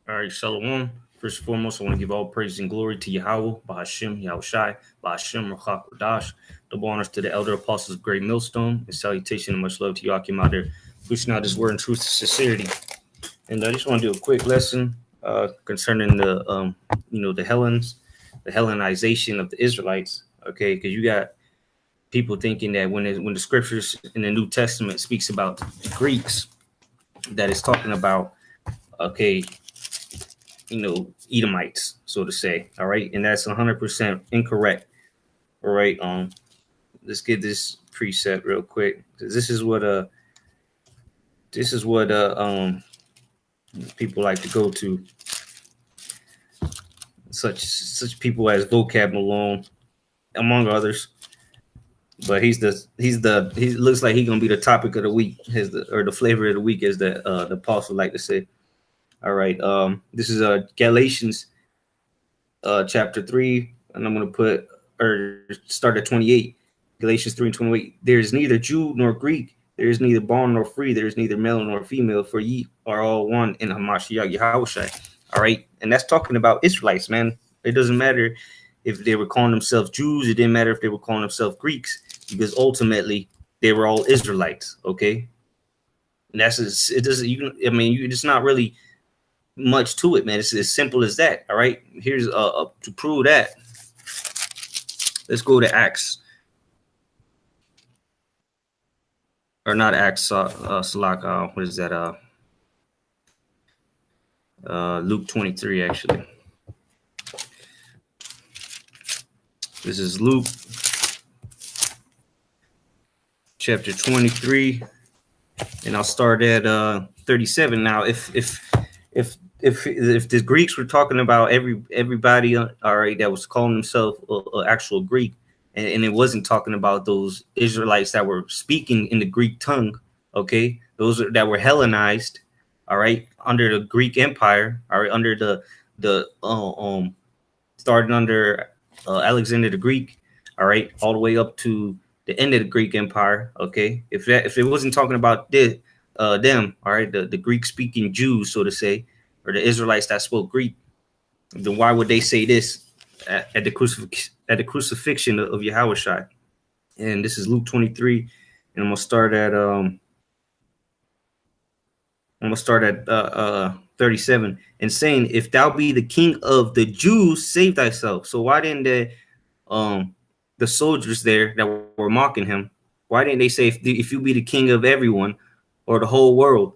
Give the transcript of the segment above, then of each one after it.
All right, Shalom. First and foremost, I want to give all praise and glory to Yahweh, Bahashim, Yahushai, Bahashim, Rachak, Radash. Double honors to the elder apostles of Great Millstone, and salutation and much love to you, Akim, out there, pushing out this word in truth and sincerity. And I just want to do a quick lesson concerning the, the Hellenization of the Israelites. Okay, because you got people thinking that when the scriptures in the New Testament speaks about the Greeks, that it's talking about, okay, Edomites, so to say. All right. And that's 100% incorrect. All right. Let's get this preset real quick. This is what people like to go to. Such people as Vocab Malone, among others. But he looks like he's gonna be the topic of the week, the flavor of the week, as the apostle like to say. All right. This is Galatians chapter 3, and I'm going to start at 28. Galatians 3 and 28. There is neither Jew nor Greek. There is neither bond nor free. There is neither male nor female, for ye are all one in Hamashiach Yahushai. All right. And that's talking about Israelites, man. It doesn't matter if they were calling themselves Jews. It didn't matter if they were calling themselves Greeks, because ultimately they were all Israelites. Okay. And it's not really much to it, man. It's as simple as that. All right. Here's to prove that. Let's go to Acts, or not Acts. Salak. What is that? Luke 23. Actually, this is Luke chapter 23, and I'll start at 37. Now, if the Greeks were talking about everybody, all right, that was calling themselves an actual Greek, and it wasn't talking about those Israelites that were speaking in the Greek tongue, okay, those that were Hellenized, all right, under the Greek Empire, all right, under the starting under Alexander the Greek, all right, all the way up to the end of the Greek Empire, okay. If it wasn't talking about them, all right, the Greek speaking Jews, so to say, or the Israelites that spoke Greek, then why would they say this at the crucifixion of Yahushua? And this is Luke 23, and I'm gonna start at 37, and saying, "If thou be the king of the Jews, save thyself." So why didn't the soldiers there that were mocking him, why didn't they say, if you be the king of everyone or the whole world?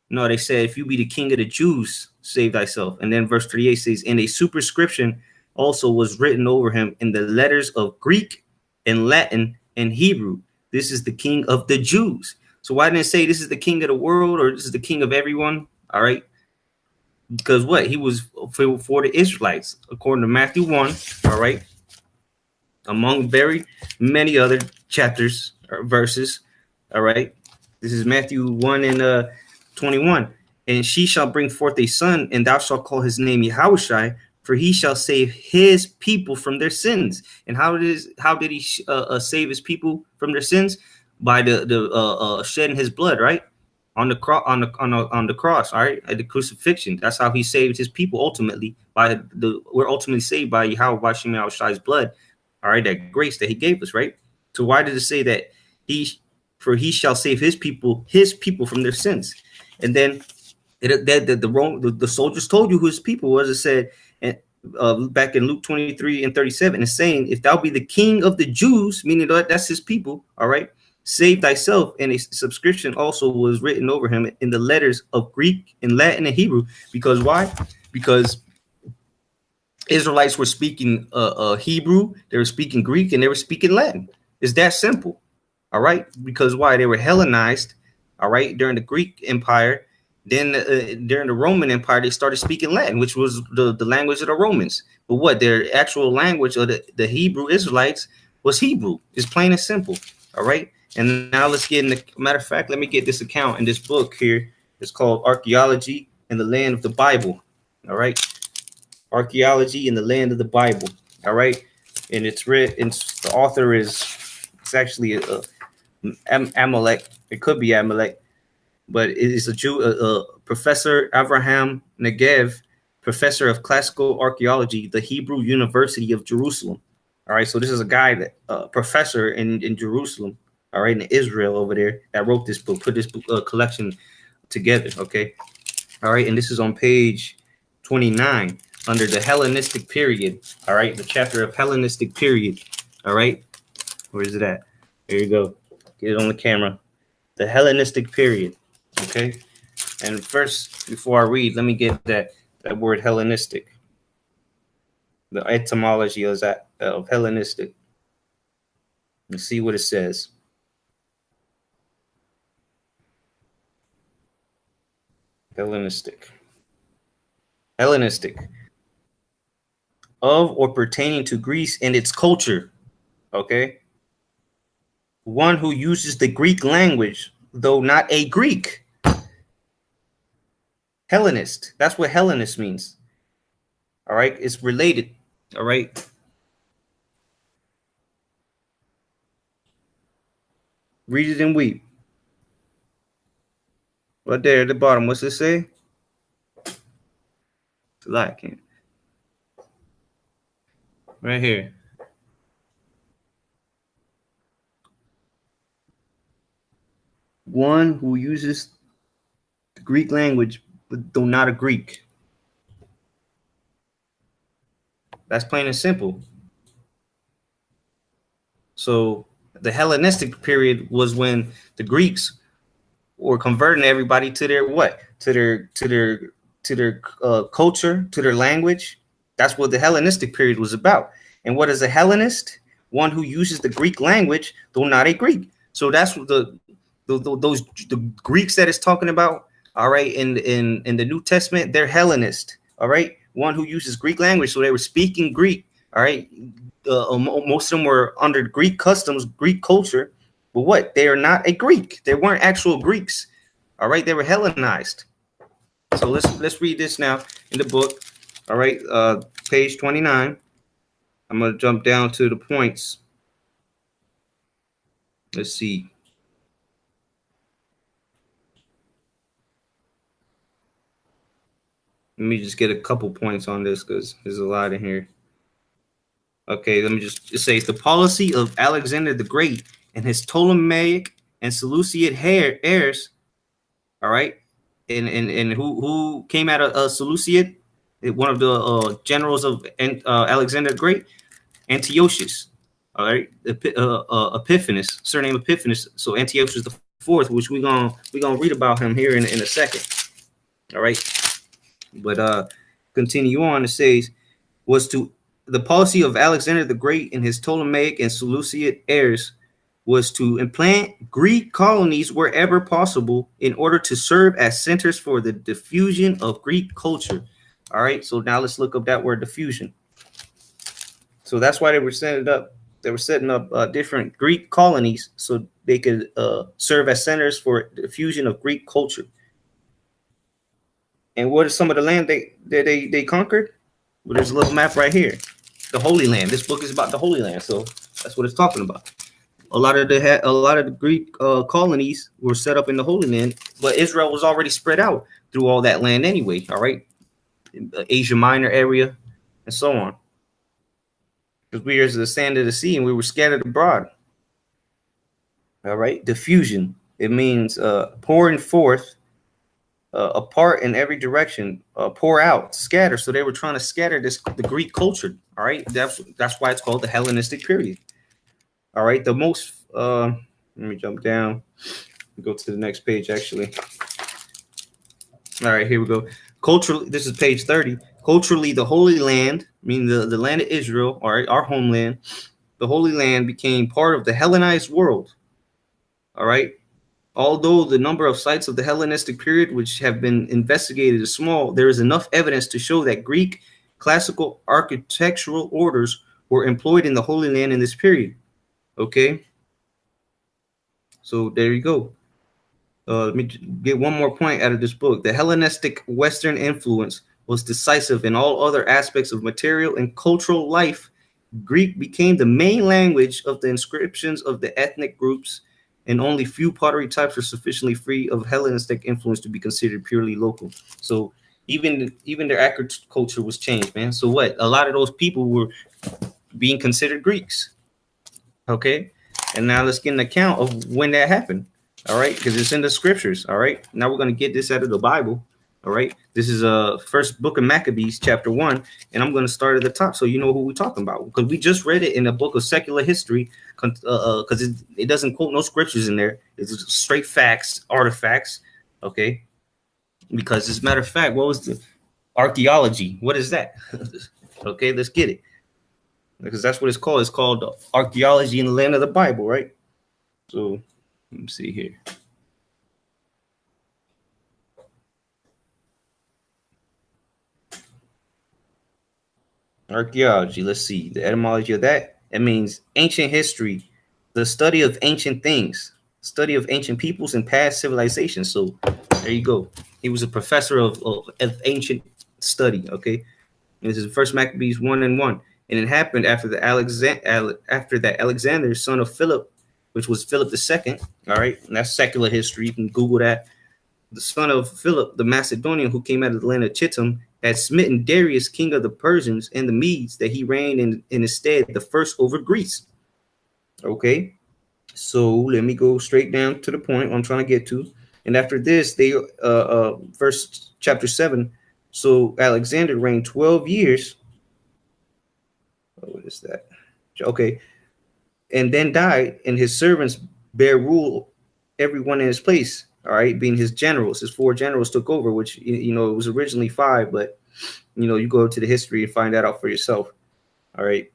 No, they said, if you be the king of the Jews, save thyself. And then verse 38 says, and a superscription also was written over him in the letters of Greek and Latin and Hebrew. This is the king of the Jews. So why didn't it say this is the king of the world, or this is the king of everyone? All right. Because what? He was for the Israelites, according to Matthew 1. All right. Among very many other chapters or verses. All right. This is Matthew 1 and 21. And she shall bring forth a son, and thou shalt call his name Yahushai, for he shall save his people from their sins. And how did he save his people from their sins? By the shedding his blood, right? On the cross, all right, at the crucifixion. That's how he saved his people ultimately. We're ultimately saved by Yahweh Bashim Yahushai's blood, all right, that grace that he gave us, right? So why did it say that he shall save his people from their sins? And then the soldiers told you who his people was. It said back in Luke 23 and 37, it's saying, if thou be the king of the Jews, meaning that's his people, all right, save thyself. And a subscription also was written over him in the letters of Greek and Latin and Hebrew. Because why? Because Israelites were speaking Hebrew, they were speaking Greek, and they were speaking Latin. It's that simple. All right. Because why? They were Hellenized, all right, during the Greek Empire. Then during the Roman Empire, they started speaking Latin, which was the language of the Romans. But what? Their actual language of the Hebrew Israelites was Hebrew. It's plain and simple. All right. And now let's get in the matter of fact, let me get this account in this book here. It's called Archaeology in the Land of the Bible. All right. Archaeology in the Land of the Bible. All right. And it's written, the author it's actually Amalek. It could be Amalek, but it is a Jew, Professor Avraham Negev, professor of classical archaeology, the Hebrew University of Jerusalem. All right, so this is a guy that professor in Jerusalem, all right, in Israel over there, that wrote this book, put this book, collection together. Okay, all right, and this is on page 29 under the Hellenistic period. All right, the chapter of Hellenistic period. All right, where is it at? There you go. Get it on the camera. The Hellenistic period. Okay, and first, before I read, let me get that word Hellenistic. The etymology of that of Hellenistic. Let's see what it says. Hellenistic. Hellenistic. Of or pertaining to Greece and its culture. Okay. One who uses the Greek language, though not a Greek. Hellenist. That's what Hellenist means. All right. It's related. All right. Read it and weep. Right there at the bottom. What's it say? It's a lot, I can't. Right here. One who uses the Greek language, but though not a Greek. That's plain and simple. So the Hellenistic period was when the Greeks were converting everybody to their what? To their culture, to their language. That's what the Hellenistic period was about. And what is a Hellenist? One who uses the Greek language, though not a Greek. So that's what the Greeks that it's talking about. All right, in the New Testament, they're Hellenist. All right, one who uses Greek language, so they were speaking Greek. All right, most of them were under Greek customs, Greek culture, but what? They are not a Greek. They weren't actual Greeks. All right, they were Hellenized. So let's read this now in the book. All right, page 29. I'm gonna jump down to the points. Let's see. Let me just get a couple points on this because there's a lot in here. Okay, let me just say the policy of Alexander the Great and his Ptolemaic and Seleucid heirs. All right, and who came out of Seleucid? One of the generals of Alexander the Great, Antiochus. All right, Epiphanes, surname Epiphanes. So Antiochus the fourth, which we're gonna read about him here in a second. All right, but continue on. It says was to the policy of Alexander the Great and his Ptolemaic and Seleucid heirs was to implant Greek colonies wherever possible in order to serve as centers for the diffusion of Greek culture. All right, so now let's look up that word diffusion. So that's why they were setting up. They were setting up different Greek colonies so they could serve as centers for the diffusion of Greek culture. And what is some of the land they conquered? Well, there's a little map right here. The Holy Land. This book is about the Holy Land, so that's what it's talking about. A lot of the Greek colonies were set up in the Holy Land, but Israel was already spread out through all that land anyway. All right, Asia Minor area, and so on. Because we are as the sand of the sea, and we were scattered abroad. All right, diffusion. It means pouring forth, apart in every direction, pour out, scatter. So they were trying to scatter the Greek culture. All right, that's why it's called the Hellenistic period. All right, the most. Let me jump down. Go to the next page, actually. All right, here we go. Culturally, this is page 30. Culturally, the Holy Land, meaning the land of Israel, all right, our homeland, the Holy Land became part of the Hellenized world. All right. Although the number of sites of the Hellenistic period which have been investigated is small, there is enough evidence to show that Greek classical architectural orders were employed in the Holy Land in this period. Okay. So there you go. Let me get one more point out of this book. The Hellenistic Western influence was decisive in all other aspects of material and cultural life. Greek became the main language of the inscriptions of the ethnic groups, and only few pottery types are sufficiently free of Hellenistic influence to be considered purely local. So Even their agriculture was changed, man. So what? A lot of those people were being considered Greeks. Okay, and now let's get an account of when that happened. All right, because it's in the scriptures. All right, now we're gonna get this out of the Bible. All right, this is first book of Maccabees, chapter 1, and I'm gonna start at the top so you know who we're talking about, because we just read it in a book of secular history. Because it doesn't quote no scriptures in there. It's straight facts, artifacts. Okay, because as a matter of fact, what was the archaeology? What is that? Okay, let's get it, because that's what it's called. It's called archaeology in the land of the Bible, right? So let me see here. Archaeology. Let's see the etymology of that. It means ancient history, the study of ancient things, study of ancient peoples and past civilizations. So there you go. He was a professor of ancient study. Okay, this is First Maccabees 1:1, and it happened after that Alexander, son of Philip, which was Philip II. All right, and that's secular history. You can Google that. The son of Philip the Macedonian, who came out of the land of Chittim, had smitten Darius, king of the Persians and the Medes, that he reigned in his stead the first over Greece. Okay, so let me go straight down to the point I'm trying to get to. And after this, they verse chapter 7. So Alexander reigned 12 years. Oh, what is that? Okay, and then died, and his servants bear rule, everyone in his place. All right, being his generals, his 4 generals took over, which it was originally 5, but you go to the history and find that out for yourself. All right,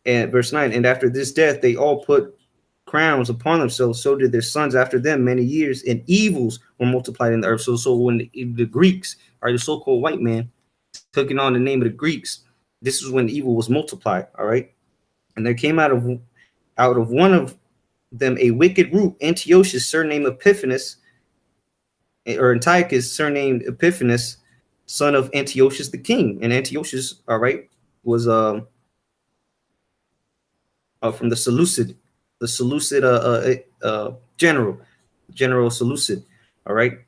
and verse 9, and after this death, they all put crowns upon themselves. So did their sons after them many years, and evils were multiplied in the earth. So when the Greeks, or the so-called white man, took it on the name of the Greeks, this is when evil was multiplied. All right, and there came out of one of them a wicked root, Antiochus, surnamed Epiphanes, or Antiochus, surnamed Epiphanes, son of Antiochus the king. And Antiochus, all right, was from the Seleucid General Seleucid, all right,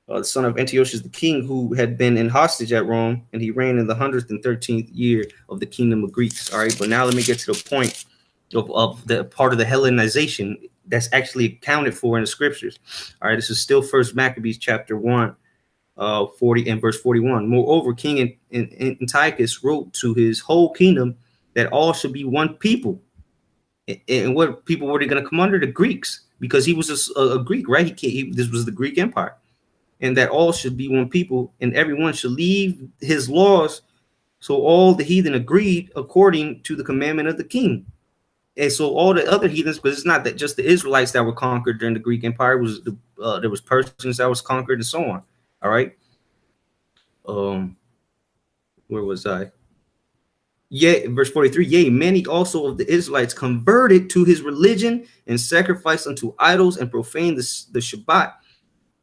the son of Antiochus the king, who had been in hostage at Rome, and he reigned in the 113th year of the kingdom of Greeks. All right, but now let me get to the point of the part of the Hellinization that's actually accounted for in the scriptures. All right, this is still First Maccabees chapter 1, 40 and verse 41. Moreover, King Antiochus wrote to his whole kingdom that all should be one people. And what people were they going to come under? The Greeks, because he was a Greek, right? This was the Greek Empire, and that all should be one people, and everyone should leave his laws. So all the heathen agreed according to the commandment of the king. And so all the other heathens, because it's not that just the Israelites that were conquered during the Greek Empire, was there was Persians that was conquered and so on. All right. Where was I? Yea, verse 43. Yea, many also of the Israelites converted to his religion and sacrificed unto idols and profaned the Shabbat.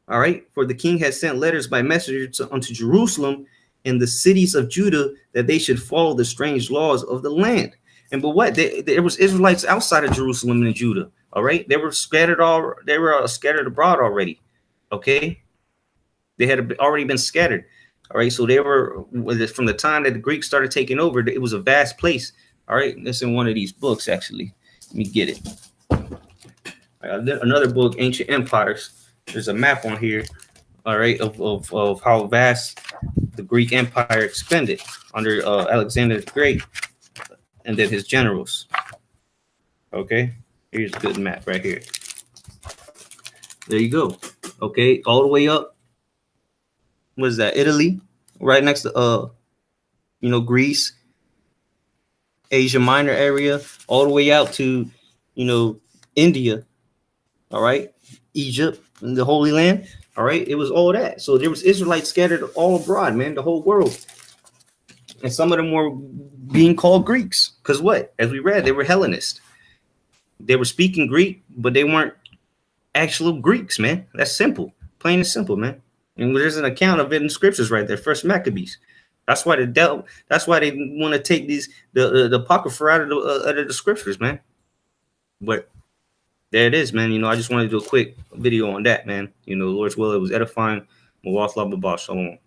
All right. For the king had sent letters by messengers unto Jerusalem and the cities of Judah that they should follow the strange laws of the land. And but what there was Israelites outside of Jerusalem and Judah. All right, they were scattered scattered abroad already. Okay, they had already been scattered. All right, so they were from the time that the Greeks started taking over. It was a vast place. All right, that's in one of these books actually. Let me get it. Another book, Ancient Empires. There's a map on here. All right, of how vast the Greek Empire expanded under Alexander the Great, and then his generals. Okay, here's a good map right here. There you go. Okay, all the way up. What is that? Italy, right next to Greece, Asia Minor area, all the way out to India. All right, Egypt, and the Holy Land. All right, it was all that. So there was Israelites scattered all abroad, man, the whole world. And some of them were being called Greeks. Because what? As we read, they were Hellenists. They were speaking Greek, but they weren't actual Greeks, man. That's simple. Plain and simple, man. And there's an account of it in scriptures right there. First Maccabees. That's why they want to take the Apocrypha out of the scriptures, man. But there it is, man. I just wanted to do a quick video on that, man. Lord's will, it was edifying. Shalom.